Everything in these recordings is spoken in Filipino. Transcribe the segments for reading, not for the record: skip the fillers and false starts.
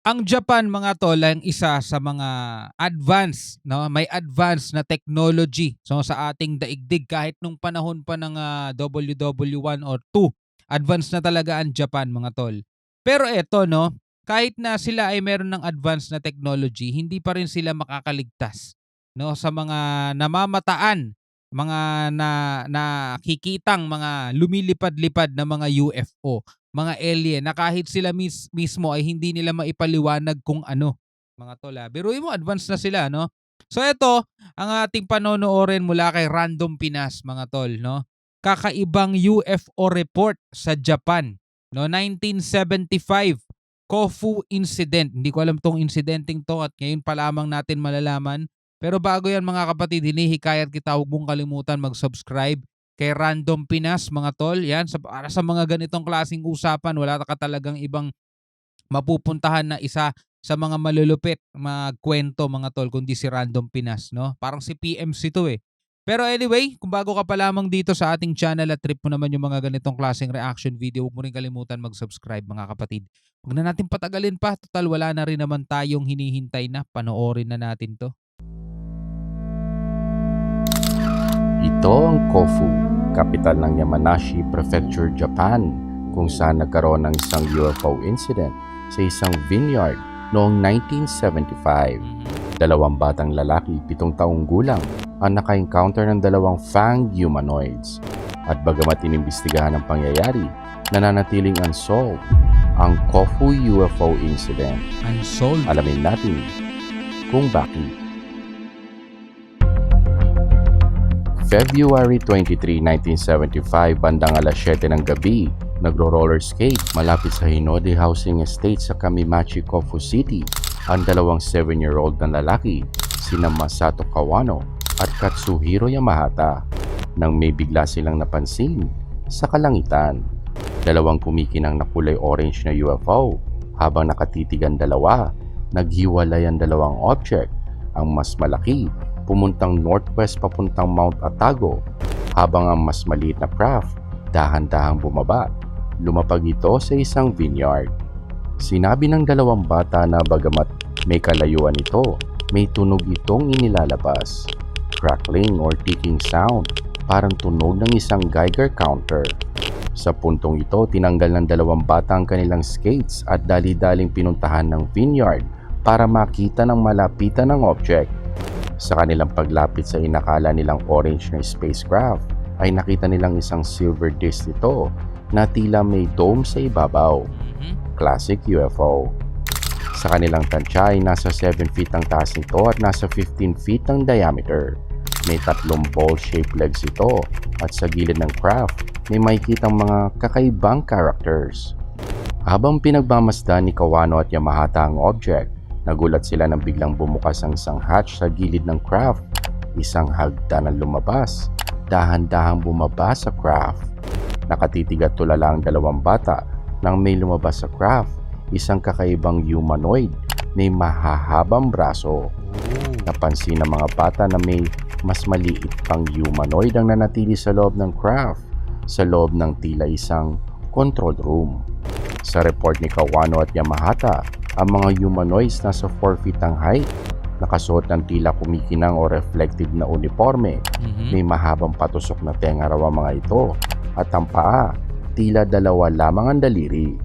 Ang Japan mga tol ang isa sa mga advanced, no? May advanced na technology so sa ating daigdig kahit nung panahon pa ng WW1 or 2. Advanced na talaga ang Japan mga tol. Pero eto no, kahit na sila ay meron ng advanced na technology, hindi pa rin sila makakaligtas no sa mga namamataan, mga nakikitang mga lumilipad-lipad na mga UFO, mga alien na kahit sila mismo ay hindi nila maipaliwanag kung ano, mga tol, biruin mo advance na sila 'no. So eto, ang ating panonoorin mula kay Random Pinas mga tol 'no. Kakaibang UFO report sa Japan 'no, 1975 Kofu incident. Hindi ko alam 'tong insidenteng 'to at ngayon pa lamang natin malalaman. Pero bago 'yan mga kapatid, hinihikayat kita huwag mong kalimutan mag-subscribe kay Random Pinas mga tol. Yan, para sa mga ganitong klaseng usapan, wala ka talagang ibang mapupuntahan na isa sa mga malulupit magkwento mga tol kundi si Random Pinas, no? Parang si PMC to eh. Pero anyway, kung bago ka pa lamang dito sa ating channel at trip mo naman yung mga ganitong klaseng reaction video, huwag mo rin kalimutan mag-subscribe mga kapatid. Huwag na natin patagalin pa, total wala na rin naman tayong hinihintay na, panoorin na natin to. Ito ang Kofu, kapital ng Yamanashi Prefecture, Japan, kung saan nagkaroon ng isang UFO incident sa isang vineyard noong 1975. Dalawang batang lalaki, 7 taong gulang, ang naka-encounter ng dalawang fanged humanoids. At bagamat inimbestigahan ang pangyayari, nananatiling unsolved ang Kofu UFO incident. Unsolved? Alamin natin kung bakit. February 23, 1975, bandang alas 7 ng gabi, nagro-roller skate malapit sa Hinode Housing Estate sa Kamimachi, Kofu City, ang dalawang 7-year-old na lalaki, sina Masato Kawano at Katsuhiro Yamahata, nang may bigla silang napansin sa kalangitan. Dalawang kumikinang na kulay orange na UFO, habang nakatitig ang dalawa, naghiwalay ang dalawang object, ang mas malaki pumuntang northwest papuntang Mount Atago, habang ang mas maliit na craft dahan-dahang bumaba. Lumapag ito sa isang vineyard. Sinabi ng dalawang bata na bagamat may kalayuan ito, may tunog itong inilalabas. Crackling or ticking sound, parang tunog ng isang Geiger counter. Sa puntong ito, tinanggal ng dalawang bata ang kanilang skates at dali-daling pinuntahan ng vineyard para makita ng malapitan ng object. Sa kanilang paglapit sa inakala nilang orange na spacecraft, ay nakita nilang isang silver disc ito na tila may dome sa ibabaw. Classic UFO. Sa kanilang tansya ay nasa 7 feet ang taas nito at nasa 15 feet ang diameter. May 3 ball-shaped legs ito at sa gilid ng craft may makikitang mga kakaibang characters. Habang pinagmamasdan ni Kawano at Yamahata ang object, nagulat sila nang biglang bumukas ang isang hatch sa gilid ng craft. Isang hagdan ang lumabas, dahan-dahang bumaba sa craft. Nakatitig at tulala ang dalawang bata nang may lumabas sa craft, isang kakaibang humanoid, may mahahabang braso. Napansin ng mga bata na may mas maliit pang humanoid ang nanatili sa loob ng craft, sa loob ng tila isang control room. Sa report ni Kawano at Yamahata, ang mga humanoids nasa 4 feet ang height, nakasuot ng tila kumikinang o reflective na uniforme, may mahabang patusok na tenga raw ang mga ito, at ang paa, tila 2 lamang ang daliri.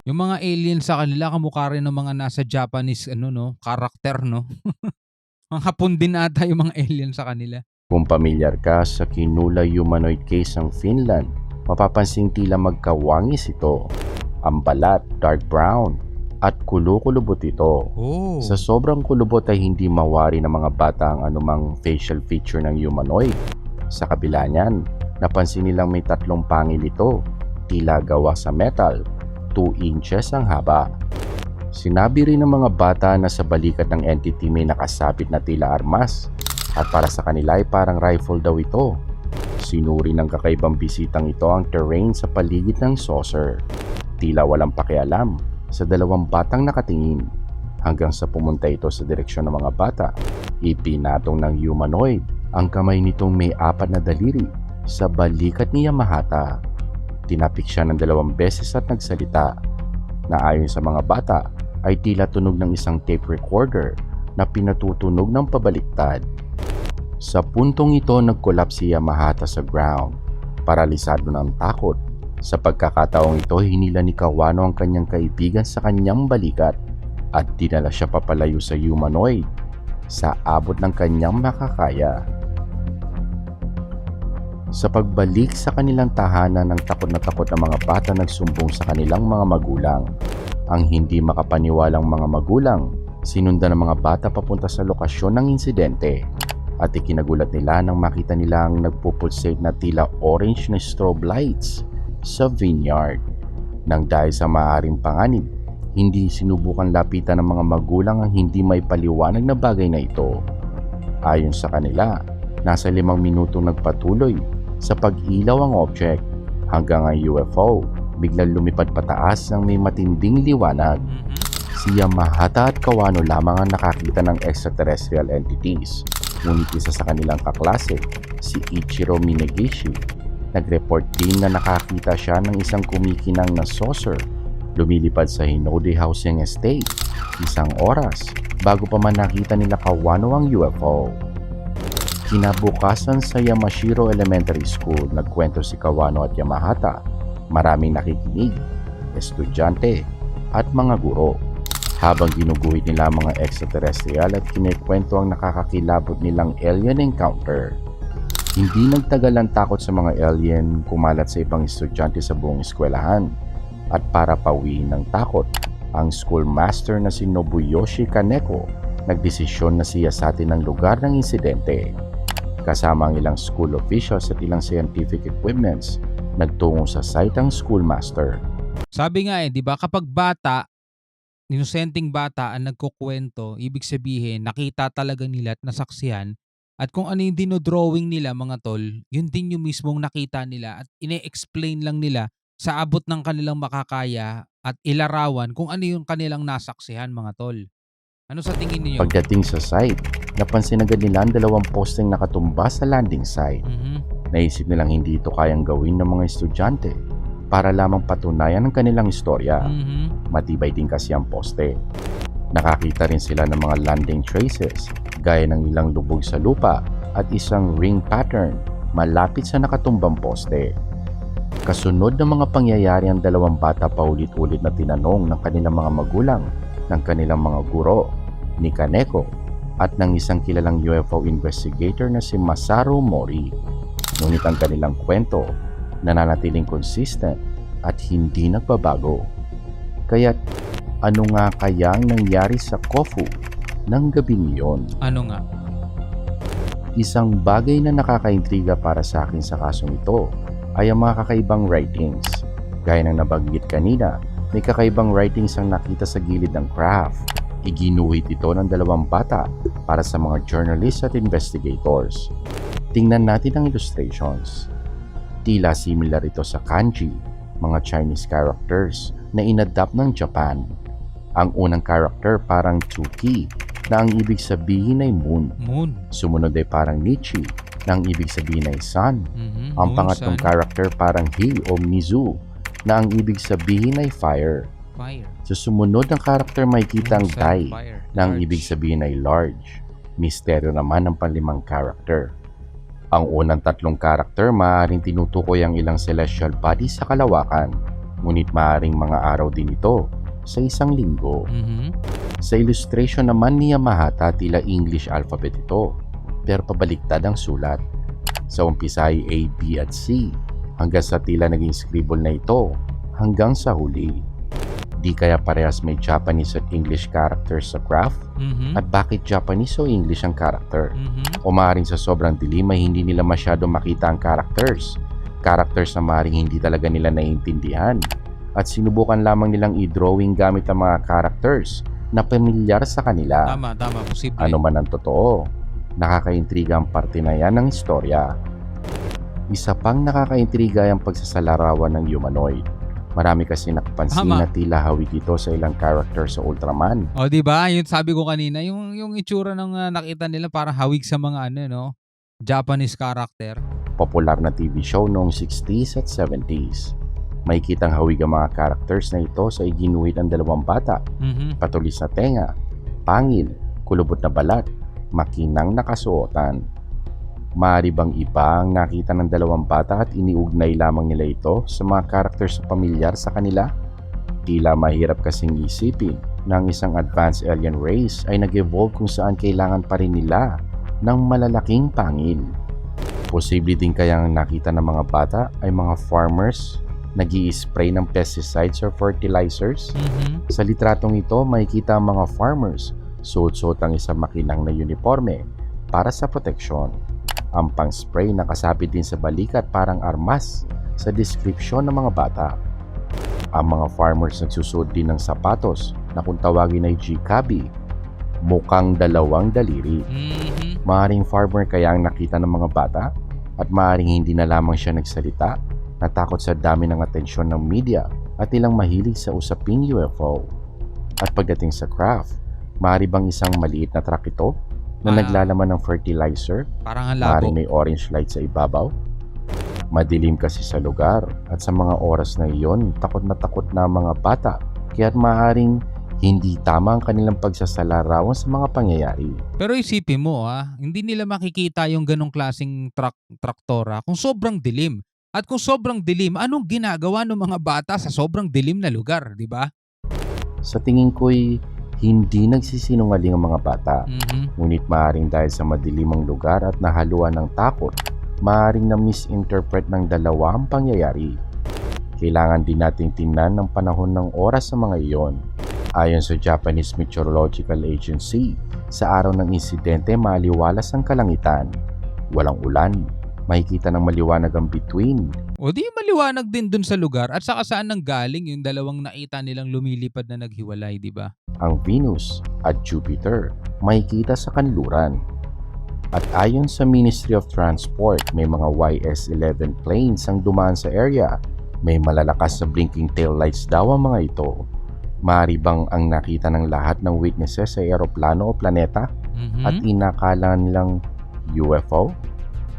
Yung mga alien sa kanila kamukha rin ng mga nasa Japanese karakter no. Mga Hapon din ata yung mga alien sa kanila. Kung pamilyar ka sa Kinula humanoid case ng Finland, mapapansing tila magkawangis ito. Ang balat, dark brown, at kulukulubot ito. Sa sobrang kulubot ay hindi mawari ng mga bata ang anumang facial feature ng humanoid. Sa kabila niyan, napansin nilang may 3 pangil ito, tila gawa sa metal, 2 inches ang haba. Sinabi rin ng mga bata na sa balikat ng entity may nakasabit na tila armas, at para sa kanila ay parang rifle daw ito. Sinuri ng kakaibang bisitang ito ang terrain sa paligid ng saucer. Tila walang pakialam sa 2 batang nakatingin, hanggang sa pumunta ito sa direksyon ng mga bata. Ipinatong ng humanoid ang kamay nitong may 4 na daliri sa balikat ni Yamahata. Tinapik siya ng 2 beses at nagsalita na ayon sa mga bata ay tila tunog ng isang tape recorder na pinatutunog ng pabaliktad. Sa puntong ito nag-collapse si Yamahata sa ground, paralisado ng takot. Sa pagkakataong ito, hinila ni Kawano ang kanyang kaibigan sa kanyang balikat at dinala siya papalayo sa humanoid sa abot ng kanyang makakaya. Sa pagbalik sa kanilang tahanan, ng takot na mga bata nagsumbong sa kanilang mga magulang. Ang hindi makapaniwalang mga magulang, sinundan ng mga bata papunta sa lokasyon ng insidente at ikinagulat nila nang makita nila ang nagpupulsate na tila orange na strobe lights sa vineyard. Nang dahil sa maaaring panganib, hindi sinubukan lapitan ng mga magulang ang hindi may paliwanag na bagay na ito. Ayon sa kanila, nasa 5 minutong nagpatuloy sa pag-ilaw ang object hanggang ang UFO biglang lumipad pataas ng may matinding liwanag. Si Yamahata at Kawano lamang ang nakakita ng extraterrestrial entities, ngunit isa sa kanilang kaklase, si Ichiro Minegishi, nag-report din na nakakita siya ng isang kumikinang na saucer lumilipad sa Hinode Housing Estate 1 oras bago pa man nakita nila Kawano ang UFO. Kinabukasan sa Yamashiro Elementary School, nagkwento si Kawano at Yamahata. Maraming nakikinig, estudyante at mga guro. Habang ginuguhit nila ang mga extraterrestrial at kinikwento ang nakakakilabot nilang alien encounter. Hindi nagtagal ang takot sa mga alien kumalat sa ibang estudyante sa buong eskwelahan. At para pawiin ng takot, ang schoolmaster na si Nobuyoshi Kaneko nagdesisyon na siyasatin ang lugar ng insidente. Kasama ang ilang school officials at ilang scientific equipments, nagtungo sa site ang schoolmaster. Sabi nga di ba, kapag bata, inosenteng bata ang nagkukwento, ibig sabihin nakita talaga nila at nasaksihan, at kung ano yung dinodrawing nila mga tol, yun din yung mismong nakita nila at ine-explain lang nila sa abot ng kanilang makakaya at ilarawan kung ano yung kanilang nasaksihan mga tol. Ano sa tingin niyo? Pagdating sa site, napansin agad nila ang 2 posteng nakatumba sa landing site. Naisip nilang hindi ito kayang gawin ng mga estudyante para lamang patunayan ang kanilang istorya. Matibay din kasi ang poste. Nakakita rin sila ng mga landing traces gaya ng ilang lubog sa lupa at isang ring pattern malapit sa nakatumbang poste. Kasunod ng mga pangyayari, ang 2 bata paulit-ulit na tinanong ng kanilang mga magulang, ng kanilang mga guro, ni Kaneko at ng isang kilalang UFO investigator na si Masaru Mori. Ngunit ang kanilang kwento nananatiling consistent at hindi nagbabago. Kaya't ano nga kaya ang nangyari sa Kofu ng gabing iyon? Ano nga? Isang bagay na nakakaintriga para sa akin sa kasong ito ay ang mga kakaibang writings. Gaya ng nabanggit kanina, may kakaibang writings ang nakita sa gilid ng craft. Iginuhit ito ng 2 bata para sa mga journalists at investigators. Tingnan natin ang illustrations. Tila similar ito sa kanji, mga Chinese characters na inadapt ng Japan. Ang unang character parang Tsuki na ang ibig sabihin ay moon. Sumunod ay parang Nichi na ang ibig sabihin ay sun. Ang pangatlong character parang Hi o Mizu na ang ibig sabihin ay fire. Sa sumunod ng character makikita ang Dai na ang ibig sabihin ay large. Misteryo naman ang panlimang character. Ang unang 3 character maaaring tinutukoy ang ilang celestial body sa kalawakan, ngunit maaaring mga araw din ito sa isang linggo. Sa illustration naman ni Yamahata, tila English alphabet ito, pero pabaliktad ang sulat. Sa umpisa ay A, B at C, hanggang sa tila naging scribble na ito hanggang sa huli. Di kaya parehas may Japanese at English characters sa craft? At bakit Japanese o English ang character? O maaaring sa sobrang dilim ay hindi nila masyado makita ang characters. Characters na maaaring hindi talaga nila naiintindihan. At sinubukan lamang nilang i-drawing gamit ang mga characters na pamilyar sa kanila. Tama, posible. Ano man ang totoo, nakakaintriga ang parte na yan ng istorya. Isa pang nakakaintriga ay ang pagsasalarawan ng humanoid. Marami kasi nakapansin na tila hawig ito sa ilang character sa Ultraman. O di ba? Yun sabi ko kanina, yung itsura ng nakita nila parang hawig sa mga Japanese character. Popular na TV show noong 60s at 70s. Makikitang hawig ang mga characters na ito sa iginuhit ng dalawang bata, Mhm. patulis na tenga, pangil, kulubot na balat, makinang nakasuotan. Maaari bang iba ang nakita ng dalawang bata at iniugnay lamang nila ito sa mga characters na pamilyar sa kanila? Tila mahirap kasing isipin na ang isang advanced alien race ay nag-evolve kung saan kailangan pa rin nila ng malalaking pangil. Posible din kayang nakita ng mga bata ay mga farmers nag-i-spray ng pesticides or fertilizers? Mhm. Sa litratong ito, makikita ang mga farmers suot-suot ang isang makinang na uniforme para sa proteksyon. Ang pang-spray nakasabit din sa balikat parang armas sa deskripsyon ng mga bata. Ang mga farmers nagsusuot din ng sapatos na kung tawagin ay G-Cabi, mukhang dalawang daliri. Mhm. Maaring farmer kaya ang nakita ng mga bata at maaring hindi na lamang siya nagsalita, natakot sa dami ng atensyon ng media at ilang mahilig sa usaping UFO. At pagdating sa craft, maaari bang isang maliit na truck ito na Ah. naglalaman ng fertilizer? Parang ang labo. Maaring may orange light sa ibabaw? Madilim kasi sa lugar at sa mga oras na iyon, takot na ang mga bata kaya't maaring hindi tama ang kanilang pagsasalarawan sa mga pangyayari. Pero isipin mo hindi nila makikita yung ganong klaseng traktora kung sobrang dilim. At kung sobrang dilim, anong ginagawa ng mga bata sa sobrang dilim na lugar, di ba? Sa tingin ko'y hindi nagsisinungaling ang mga bata, Mhm. ngunit maaaring dahil sa madilimang lugar at nahaluan ng takot, maaaring na-misinterpret ng dalawa ang pangyayari. Kailangan din nating tingnan ng panahon ng oras sa mga iyon. Ayon sa Japanese Meteorological Agency, sa araw ng insidente maliwalas ang kalangitan. Walang ulan, makikita ng maliwanag ang bituin. O di maliwanag din dun sa lugar at saka saan nanggaling yung dalawang nakita nilang lumilipad na naghiwalay, di ba? Ang Venus at Jupiter makikita sa kanluran. At ayon sa Ministry of Transport, may mga YS-11 planes ang dumaan sa area. May malalakas na blinking taillights daw ang mga ito. Maaari bang ang nakita ng lahat ng witnesses sa eroplano o planeta at Mhm. inakala nilang UFO?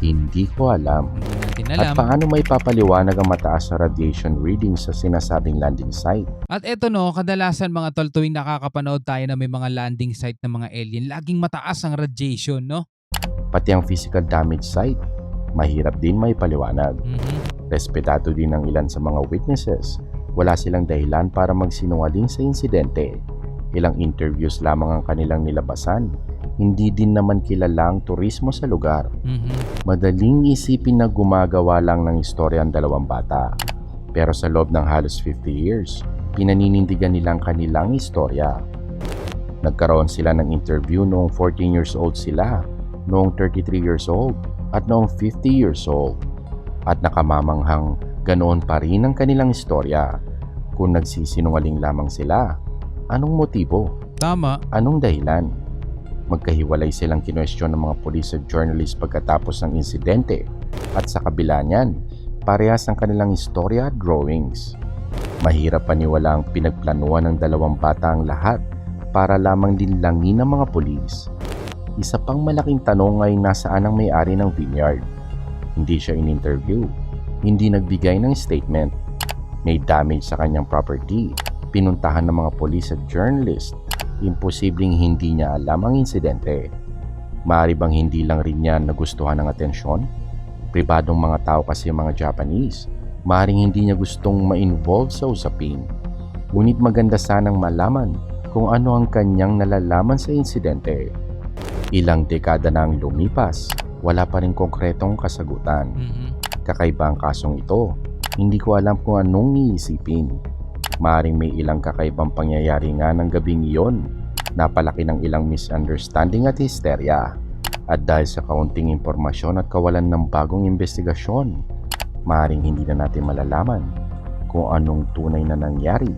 Hindi ko alam. Hindi natin At alam. paano may papaliwanag ang mataas na radiation reading sa sinasabing landing site? At eto no, kadalasan mga tol tuwing nakakapanood tayo na may mga landing site ng mga alien, laging mataas ang radiation, no? Pati ang physical damage site, mahirap din may paliwanag. Mhm. Respetado din ng ilan sa mga witnesses. Wala silang dahilan para magsinungaling sa insidente. Ilang interviews lamang ang kanilang nilabasan. Hindi din naman kilala ang turismo sa lugar. Mhm. Madaling isipin na gumagawa lang ng istorya ang dalawang bata. Pero sa loob ng halos 50 years, pinaninindigan nilang kanilang istorya. Nagkaroon sila ng interview noong 14 years old sila, noong 33 years old, at noong 50 years old. At nakamamanghang ganoon pa rin ang kanilang istorya. Kung nagsisinungaling lamang sila, anong motibo? Tama. Anong dahilan? Magkahiwalay silang kinwestiyon ng mga pulis at journalist pagkatapos ng insidente at sa kabila niyan, parehas ang kanilang istorya at drawings. Mahirap paniwala ang pinagplanuhan ng dalawang bata ang lahat para lamang dinlangin ng mga pulis. Isa pang malaking tanong ay nasaan ang may-ari ng vineyard. Hindi siya in-interview, hindi nagbigay ng statement. May damage sa kanyang property, pinuntahan ng mga pulis at journalist. Imposibleng hindi niya alam ang insidente. Maaari bang hindi lang rin niya nagustuhan ng atensyon? Pribadong mga tao kasi ang mga Japanese. Maaaring hindi niya gustong ma-involve sa usapin. Ngunit maganda sanang malaman kung ano ang kanyang nalalaman sa insidente. Ilang dekada na ang lumipas, wala pa rin konkretong kasagutan. Mhm. Kakaiba ang kasong ito. Hindi ko alam kung anong iisipin. Maaring may ilang kakaibang pangyayari nga ng gabing iyon. Napalaki ng ilang misunderstanding at hysteria. At dahil sa kaunting impormasyon at kawalan ng bagong investigasyon, maaring hindi na natin malalaman kung anong tunay na nangyari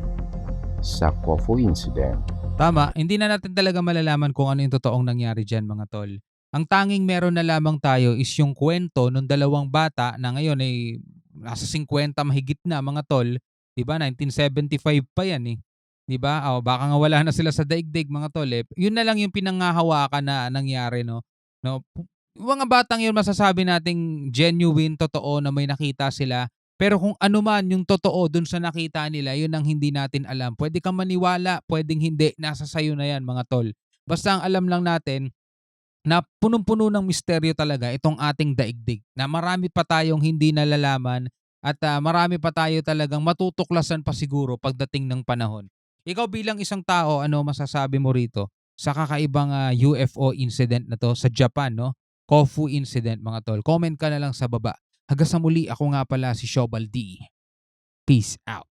sa Kofu incident. Tama, hindi na natin talaga malalaman kung ano yung totoong nangyari diyan, mga tol. Ang tanging meron na lamang tayo is yung kwento ng dalawang bata na ngayon ay nasa 50 mahigit na, mga tol. 'Di ba? 1975 pa 'yan eh. 'Di ba? O baka nga wala na sila sa daigdig, mga tol eh. Yun na lang yung pinanghahawakan na nangyari, no. No. Yung mga batang yun masasabi nating genuine, totoo na may nakita sila. Pero kung ano man yung totoo dun sa nakita nila, yun ang hindi natin alam. Pwede kang maniwala, puwedeng hindi, nasa sa'yo na yan mga tol. Basta ang alam lang natin na punong-puno ng misteryo talaga itong ating daigdig, na marami pa tayong hindi nalalaman at, marami pa tayo talagang matutuklasan pa siguro pagdating ng panahon. Ikaw bilang isang tao, ano masasabi mo rito sa kakaibang, UFO incident na 'to sa Japan 'no, Kofu incident mga tol? Comment ka na lang sa baba. Hanggang sa muli, ako nga pala si Shobal D. Peace out.